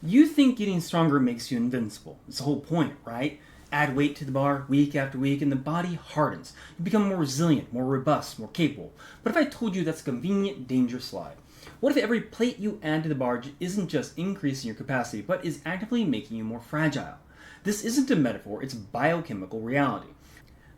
You think getting stronger makes you invincible. It's the whole point, right? Add weight to the bar week after week and the body hardens. You become more resilient, more robust, more capable. But if I told you that's a convenient, dangerous lie? What if every plate you add to the bar isn't just increasing your capacity, but is actively making you more fragile? This isn't a metaphor, it's biochemical reality.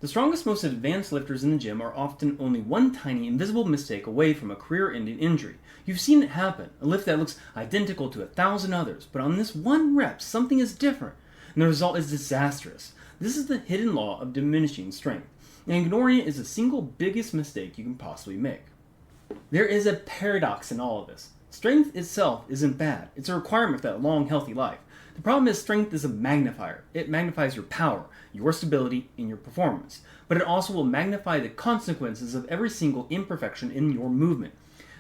The strongest, most advanced lifters in the gym are often only one tiny, invisible mistake away from a career-ending injury. You've seen it happen, a lift that looks identical to 1,000 others, but on this one rep, something is different, and the result is disastrous. This is the hidden law of diminishing strength, and ignoring it is the single biggest mistake you can possibly make. There is a paradox in all of this. Strength itself isn't bad. It's a requirement for that long, healthy life. The problem is strength is a magnifier. It magnifies your power, your stability, and your performance. But it also will magnify the consequences of every single imperfection in your movement.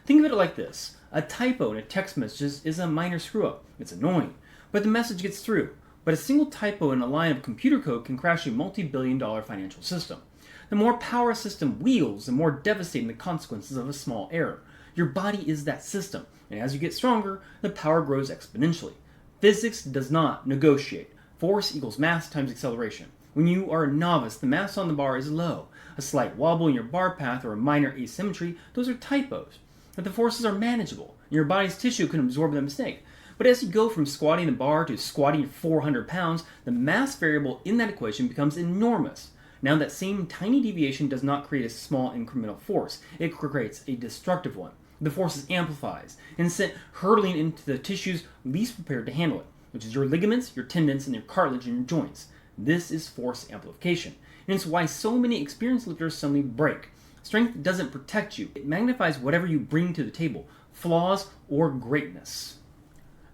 Think of it like this. A typo in a text message is a minor screw-up. It's annoying, but the message gets through. But a single typo in a line of computer code can crash a multi-billion-dollar financial system. The more power a system wields, the more devastating the consequences of a small error. Your body is that system, and as you get stronger, the power grows exponentially. Physics does not negotiate. Force equals mass times acceleration. When you are a novice, the mass on the bar is low. A slight wobble in your bar path or a minor asymmetry, those are typos. But the forces are manageable, and your body's tissue can absorb the mistake. But as you go from squatting the bar to squatting 400 pounds, the mass variable in that equation becomes enormous. Now that same tiny deviation does not create a small incremental force, it creates a destructive one. The force amplifies and sent hurtling into the tissues least prepared to handle it, which is your ligaments, your tendons, and your cartilage in your joints. This is force amplification, and it's why so many experienced lifters suddenly break. Strength doesn't protect you, it magnifies whatever you bring to the table, flaws or greatness.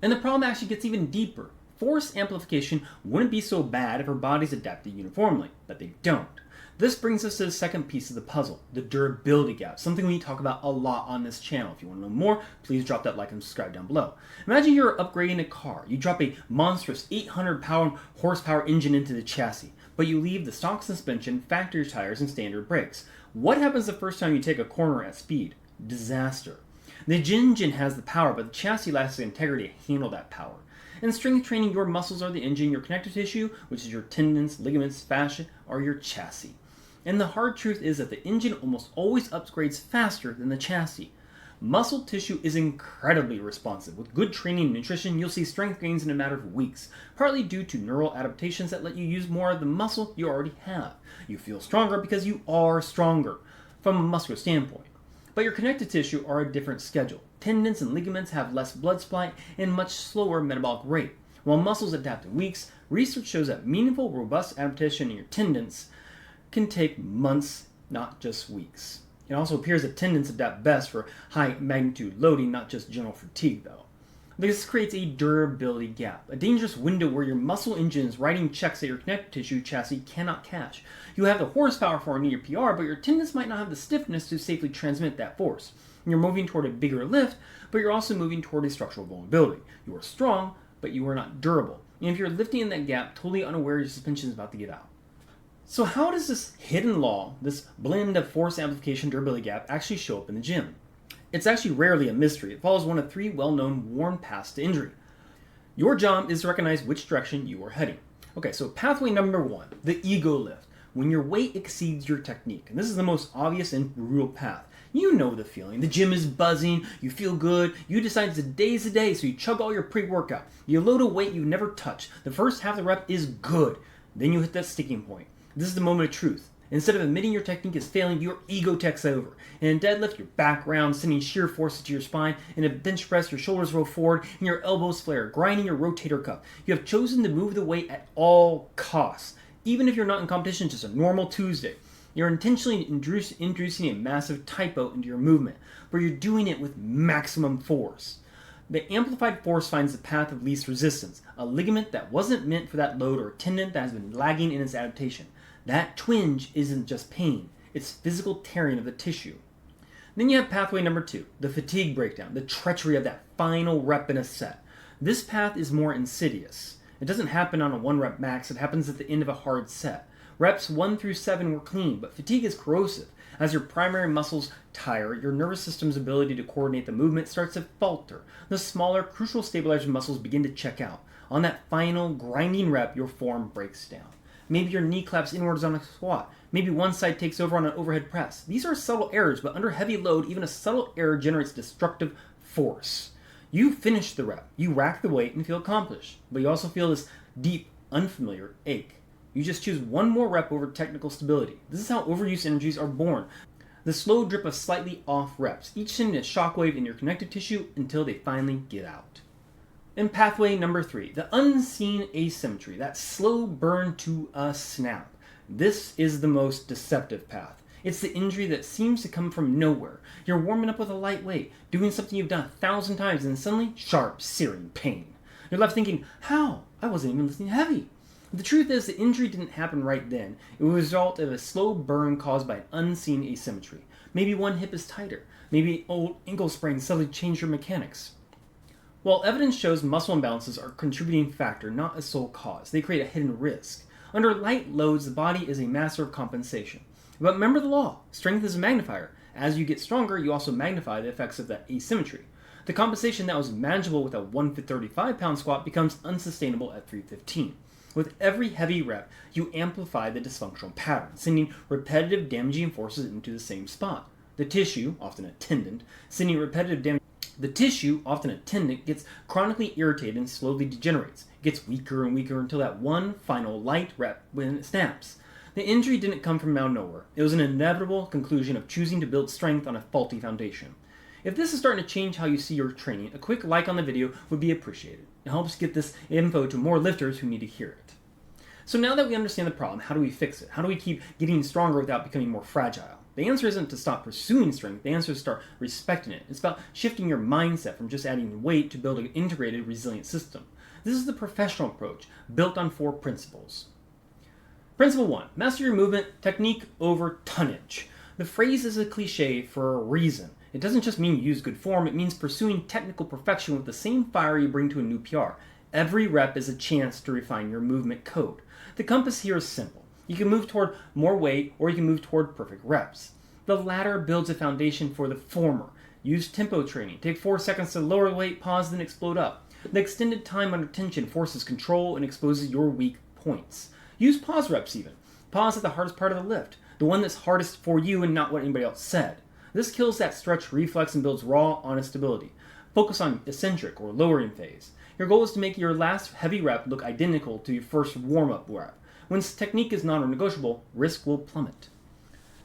And the problem actually gets even deeper. Force amplification wouldn't be so bad if our bodies adapted uniformly, but they don't. This brings us to the second piece of the puzzle, the durability gap, something we talk about a lot on this channel. If you want to know more, please drop that like and subscribe down below. Imagine you're upgrading a car. You drop a monstrous 800 horsepower engine into the chassis, but you leave the stock suspension, factory tires, and standard brakes. What happens the first time you take a corner at speed? Disaster. The engine has the power, but the chassis lacks the integrity to handle that power. In strength training, your muscles are the engine, your connective tissue, which is your tendons, ligaments, fascia, are your chassis. And the hard truth is that the engine almost always upgrades faster than the chassis. Muscle tissue is incredibly responsive. With good training and nutrition, you'll see strength gains in a matter of weeks, partly due to neural adaptations that let you use more of the muscle you already have. You feel stronger because you are stronger from a muscular standpoint. But your connective tissue are a different schedule. Tendons and ligaments have less blood supply and much slower metabolic rate. While muscles adapt in weeks, research shows that meaningful, robust adaptation in your tendons can take months, not just weeks. It also appears that tendons adapt best for high magnitude loading, not just general fatigue though. This creates a durability gap, a dangerous window where your muscle engine is writing checks that your connective tissue chassis cannot catch. You have the horsepower for a near PR, but your tendons might not have the stiffness to safely transmit that force. You're moving toward a bigger lift, but you're also moving toward a structural vulnerability. You are strong, but you are not durable. And if you're lifting in that gap, totally unaware your suspension is about to get out. So how does this hidden law, this blend of force amplification durability gap, actually show up in the gym? It's actually rarely a mystery. It follows one of three well-known worn paths to injury. Your job is to recognize which direction you are heading. Okay, so pathway number one, the ego lift. When your weight exceeds your technique. And this is the most obvious and brutal path. You know the feeling. The gym is buzzing, you feel good, you decide today's the day, so you chug all your pre-workout. You load a weight you never touch. The first half of the rep is good. Then you hit that sticking point. This is the moment of truth. Instead of admitting your technique is failing, your ego takes over. In a deadlift, your back rounds, sending shear forces to your spine. In a bench press, your shoulders roll forward and your elbows flare, grinding your rotator cuff. You have chosen to move the weight at all costs. Even if you're not in competition, just a normal Tuesday. You're intentionally introducing a massive typo into your movement, but you're doing it with maximum force. The amplified force finds the path of least resistance, a ligament that wasn't meant for that load or a tendon that has been lagging in its adaptation. That twinge isn't just pain, it's physical tearing of the tissue. Then you have pathway number two, the fatigue breakdown, the treachery of that final rep in a set. This path is more insidious. It doesn't happen on a 1 rep max, it happens at the end of a hard set. Reps 1 through 7 were clean, but fatigue is corrosive. As your primary muscles tire, your nervous system's ability to coordinate the movement starts to falter. The smaller, crucial stabilizing muscles begin to check out. On that final, grinding rep, your form breaks down. Maybe your knee claps inwards on a squat. Maybe one side takes over on an overhead press. These are subtle errors, but under heavy load, even a subtle error generates destructive force. You finish the rep, you rack the weight and feel accomplished, but you also feel this deep, unfamiliar ache. You just choose one more rep over technical stability. This is how overuse injuries are born. The slow drip of slightly off reps, each sending a shockwave in your connective tissue until they finally get out. And pathway number 3, the unseen asymmetry, that slow burn to a snap. This is the most deceptive path. It's the injury that seems to come from nowhere. You're warming up with a light weight, doing something you've done 1,000 times, and suddenly, sharp, searing pain. You're left thinking, how? I wasn't even lifting heavy. The truth is, the injury didn't happen right then. It was a result of a slow burn caused by an unseen asymmetry. Maybe one hip is tighter. Maybe old ankle sprains suddenly change your mechanics. While evidence shows muscle imbalances are a contributing factor, not a sole cause, they create a hidden risk. Under light loads, the body is a master of compensation. But remember the law, strength is a magnifier. As you get stronger, you also magnify the effects of that asymmetry. The compensation that was manageable with a 135-pound squat becomes unsustainable at 315. With every heavy rep, you amplify the dysfunctional pattern, sending repetitive damaging forces into the same spot. The tissue, often a tendon, gets chronically irritated and slowly degenerates. It gets weaker and weaker until that one final light rep when it snaps. The injury didn't come from out of nowhere. It was an inevitable conclusion of choosing to build strength on a faulty foundation. If this is starting to change how you see your training, a quick like on the video would be appreciated. It helps get this info to more lifters who need to hear it. So now that we understand the problem, how do we fix it? How do we keep getting stronger without becoming more fragile? The answer isn't to stop pursuing strength, the answer is to start respecting it. It's about shifting your mindset from just adding weight to build an integrated, resilient system. This is the professional approach, built on 4 principles. Principle 1, master your movement, technique over tonnage. The phrase is a cliche for a reason. It doesn't just mean use good form, it means pursuing technical perfection with the same fire you bring to a new PR. Every rep is a chance to refine your movement code. The compass here is simple. You can move toward more weight or you can move toward perfect reps. The latter builds a foundation for the former. Use tempo training. Take 4 seconds to lower the weight, pause, then explode up. The extended time under tension forces control and exposes your weak points. Use pause reps even. Pause at the hardest part of the lift, the one that's hardest for you and not what anybody else said. This kills that stretch reflex and builds raw, honest stability. Focus on eccentric or lowering phase. Your goal is to make your last heavy rep look identical to your first warm-up rep. When technique is non-negotiable, risk will plummet.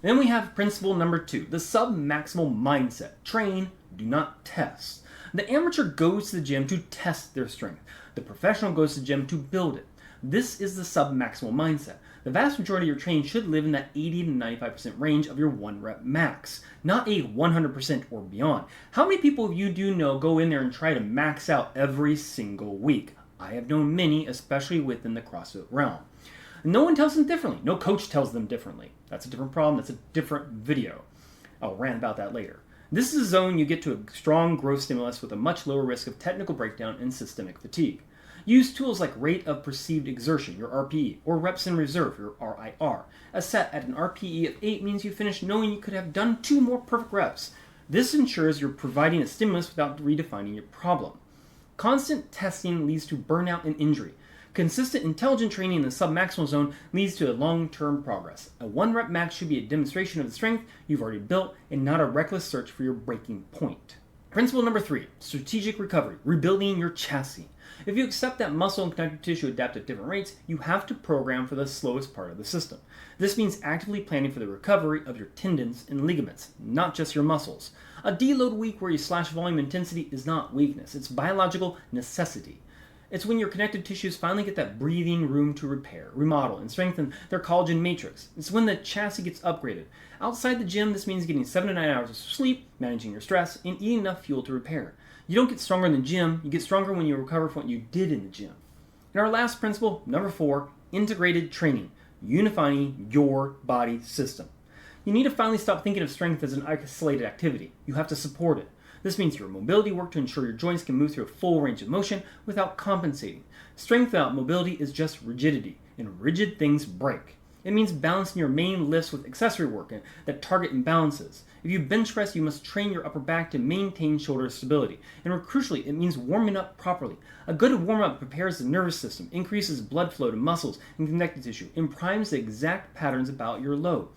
Then we have principle number 2, the submaximal mindset. Train, do not test. The amateur goes to the gym to test their strength. The professional goes to the gym to build it. This is the submaximal mindset. The vast majority of your training should live in that 80 to 95% range of your 1 rep max, not a 100% or beyond. How many people you do know go in there and try to max out every single week? I have known many, especially within the CrossFit realm. No one tells them differently. No coach tells them differently. That's a different problem. That's a different video. I'll rant about that later. This is a zone you get to a strong growth stimulus with a much lower risk of technical breakdown and systemic fatigue. Use tools like rate of perceived exertion, your RPE, or reps in reserve, your RIR. A set at an RPE of 8 means you finish knowing you could have done 2 more perfect reps. This ensures you're providing a stimulus without redefining your problem. Constant testing leads to burnout and injury. Consistent, intelligent training in the submaximal zone leads to a long-term progress. A 1 rep max should be a demonstration of the strength you've already built and not a reckless search for your breaking point. Principle number 3, strategic recovery, rebuilding your chassis. If you accept that muscle and connective tissue adapt at different rates, you have to program for the slowest part of the system. This means actively planning for the recovery of your tendons and ligaments, not just your muscles. A deload week where you slash volume intensity is not weakness, it's biological necessity. It's when your connective tissues finally get that breathing room to repair, remodel, and strengthen their collagen matrix. It's when the chassis gets upgraded. Outside the gym, this means getting 7 to 9 hours of sleep, managing your stress, and eating enough fuel to repair. You don't get stronger in the gym, you get stronger when you recover from what you did in the gym. And our last principle, number 4, integrated training, unifying your body system. You need to finally stop thinking of strength as an isolated activity. You have to support it. This means your mobility work to ensure your joints can move through a full range of motion without compensating. Strength without mobility is just rigidity, and rigid things break. It means balancing your main lifts with accessory work that target imbalances. If you bench press, you must train your upper back to maintain shoulder stability. And more crucially, it means warming up properly. A good warm-up prepares the nervous system, increases blood flow to muscles and connective tissue, and primes the exact patterns about your load.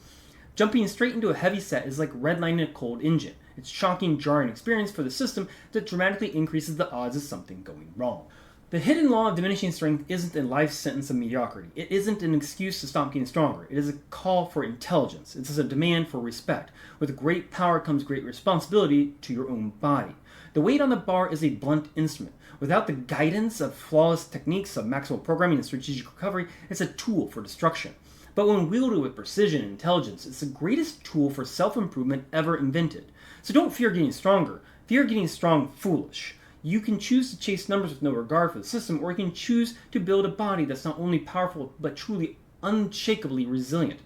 Jumping straight into a heavy set is like redlining a cold engine. It's a shocking, jarring experience for the system that dramatically increases the odds of something going wrong. The hidden law of diminishing strength isn't a life sentence of mediocrity. It isn't an excuse to stop getting stronger. It is a call for intelligence. It is a demand for respect. With great power comes great responsibility to your own body. The weight on the bar is a blunt instrument. Without the guidance of flawless techniques of maximal programming and strategic recovery, it's a tool for destruction. But when wielded with precision and intelligence, it's the greatest tool for self-improvement ever invented. So don't fear getting stronger. Fear getting strong foolish. You can choose to chase numbers with no regard for the system, or you can choose to build a body that's not only powerful, but truly unshakably resilient.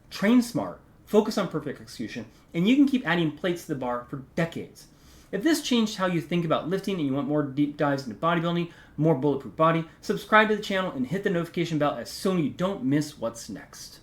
Train smart, focus on perfect execution, and you can keep adding plates to the bar for decades. If this changed how you think about lifting and you want more deep dives into bodybuilding, more bulletproof body, subscribe to the channel and hit the notification bell so you don't miss what's next.